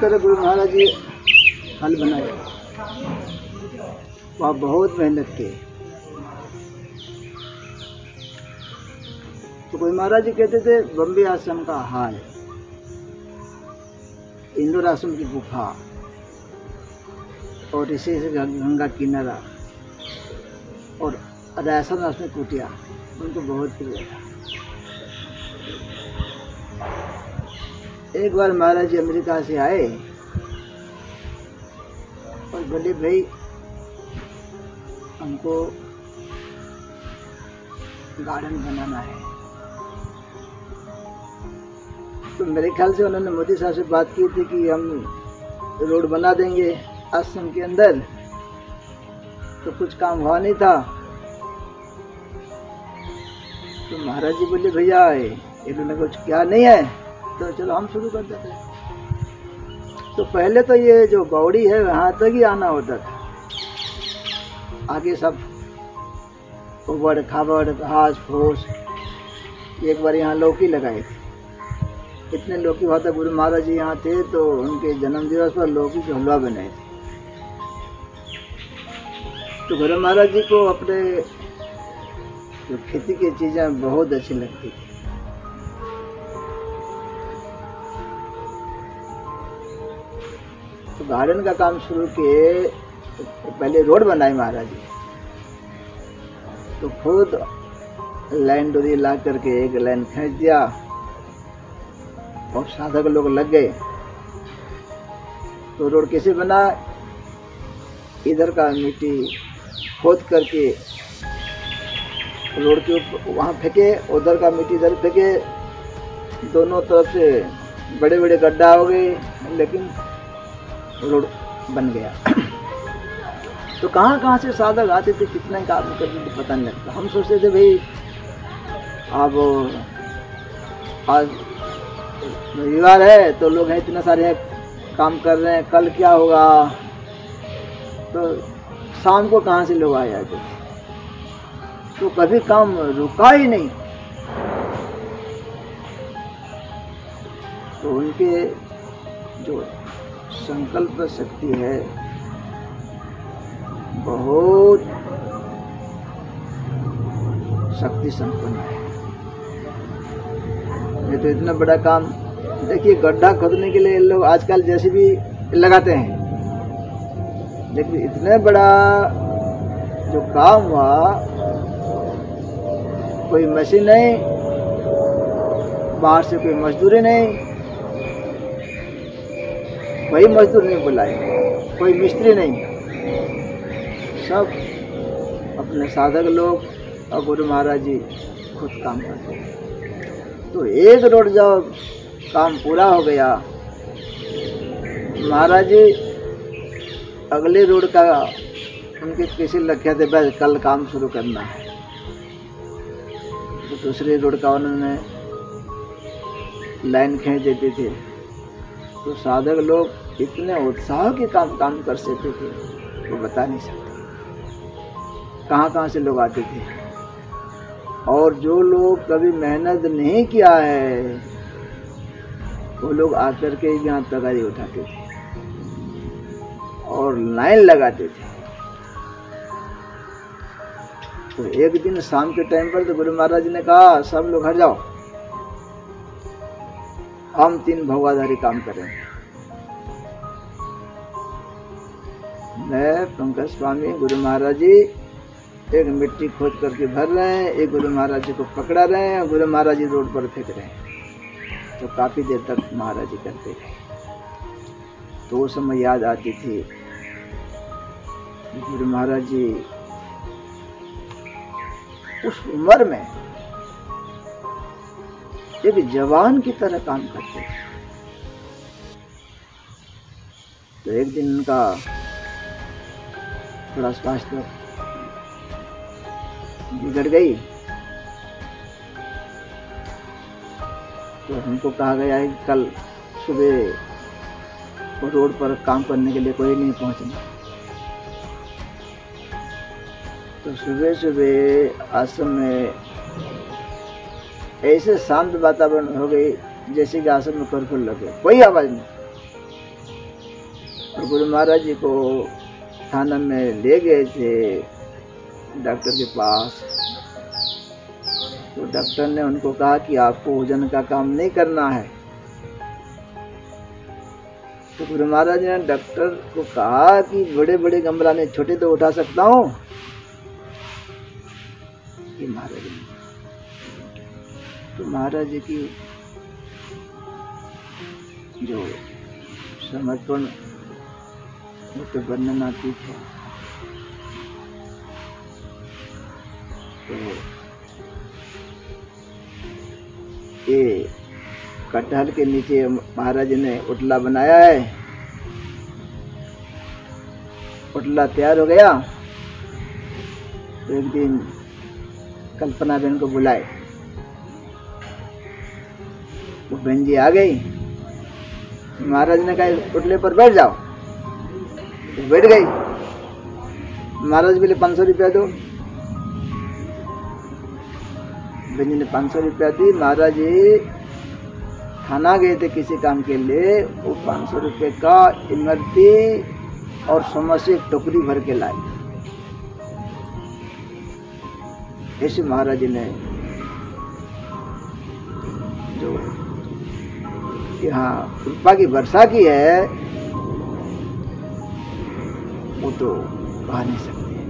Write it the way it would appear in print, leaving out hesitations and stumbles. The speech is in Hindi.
तरह गुरु महाराज जी हल बनाए, वहाँ बहुत मेहनत की। तो गुरु महाराज जी कहते थे बम्बे आश्रम का हाल, इंदौर आश्रम की गुफा और इसी से गंगा किनारा और रायसन आश्रम कुटिया उनको बहुत प्रिय था। एक बार महाराज जी अमेरिका से आए और बोले भाई हमको गार्डन बनाना है। तो मेरे ख्याल से उन्होंने मोदी साहब से बात की थी कि हम रोड बना देंगे आश्रम के अंदर, तो कुछ काम हुआ नहीं था। तो महाराज जी बोले भैया इन्होंने कुछ क्या नहीं है, तो चलो हम शुरू कर देते हैं। तो पहले तो ये जो बावड़ी है वहाँ तक ही आना होता था, आगे सब उबड़ खाबड़ घास फूस। एक बार यहाँ लौकी लगाए थे, इतने लौकी हुआ था। गुरु महाराज जी यहाँ थे तो उनके जन्म दिवस पर लौकी का हलवा बनाए थे। तो गुरु महाराज जी को अपने जो खेती की चीज़ें बहुत अच्छी लगती थी। तो गार्डन का काम शुरू किए तो पहले रोड बनाई महाराज जी, तो खुद लाइन डोरी ला करके एक लाइन खींच दिया और साधक लोग लग गए। तो रोड कैसे बना, इधर का मिट्टी खोद करके रोड के ऊपर वहाँ फेंके, उधर का मिट्टी इधर फेंके, दोनों तरफ से बड़े बड़े गड्ढा हो गए, लेकिन रोड बन गया। तो कहाँ कहाँ से साधक आते थे, कितना काम करते थे पता नहीं लगता। हम सोचते थे भाई अब आज रविवार है तो लोग हैं इतने सारे काम कर रहे हैं, कल क्या होगा। तो शाम को कहाँ से लोग आ जाते थे, तो कभी काम रुका ही नहीं। तो उनके जो संकल्प शक्ति है बहुत शक्ति संपन्न है। ये तो इतना बड़ा काम, देखिए गड्ढा खोदने के लिए लोग आजकल जैसे भी लगाते हैं, लेकिन इतने बड़ा जो काम हुआ, कोई मशीन नहीं, बाहर से कोई मजदूरी नहीं, कोई मजदूर नहीं बुलाए, कोई मिस्त्री नहीं, सब अपने साधक लोग और गुरु महाराज जी खुद काम करते हैं। तो एक रोड जब काम पूरा हो गया, महाराज जी अगले रोड का उनके किसी लक्ष्य थे, बस कल काम शुरू करना है। तो दूसरे रोड का उन्होंने लाइन खींच देते थे। तो साधक लोग इतने उत्साह के काम कर सकते थे वो बता नहीं सकते। कहाँ कहाँ से लोग आते थे, और जो लोग कभी मेहनत नहीं किया है वो लोग आकर के यहाँ तगारी उठाते थे और लाइन लगाते थे। तो एक दिन शाम के टाइम पर तो गुरु महाराज ने कहा सब लोग हट जाओ, हम 3 भगवाधारी काम करेंगे। मैं पंकज स्वामी, गुरु महाराज जी एक मिट्टी खोद करके भर रहे हैं, एक गुरु महाराज जी को पकड़ा रहे हैं, गुरु महाराज जी रोड पर फेंक रहे हैं। तो काफी देर तक महाराज जी करते रहे। तो वो समय याद आती थी गुरु महाराज जी उस उम्र में एक जवान की तरह काम करते थे। तो एक दिन उनका थोड़ा स्वास्थ्य बिगड़ गई, तो हमको कहा गया है कि कल सुबह रोड पर काम करने के लिए कोई नहीं पहुंचना। तो सुबह सुबह आश्रम में ऐसे शांत वातावरण हो गई जैसे कि आश्रम में कर्फ्यू लगे, कोई आवाज़ नहीं। और गुरु महाराज जी को थाना में ले गए थे डॉक्टर के पास। तो डॉक्टर ने उनको कहा कि आपको वजन का काम नहीं करना है। तो गुरु महाराज ने डॉक्टर को कहा कि बड़े बड़े गमला ने छोटे तो उठा सकता हूँ। कि महाराज जी, तो महाराज जी की जो समर्पण वो तो वर्णनातीत है। तो ये कटहल के नीचे महाराज जी ने उटला बनाया है। उटला तैयार हो गया तो एक दिन कल्पना बहन को बुलाए। वो बहन जी आ गई। महाराज ने कहा उटले पर बैठ जाओ। तो बैठ गई। महाराज बोले 500 रुपया दो। बहन जी ने 500 रुपया दी। महाराज जी थाना गए थे किसी काम के लिए। वो 500 रुपये का इमरती और सोना से एक टोकरी भर के लाए। ऐसे महाराज जी ने जो यहाँ कृपा की वर्षा की है वो तो कहा नहीं सकते।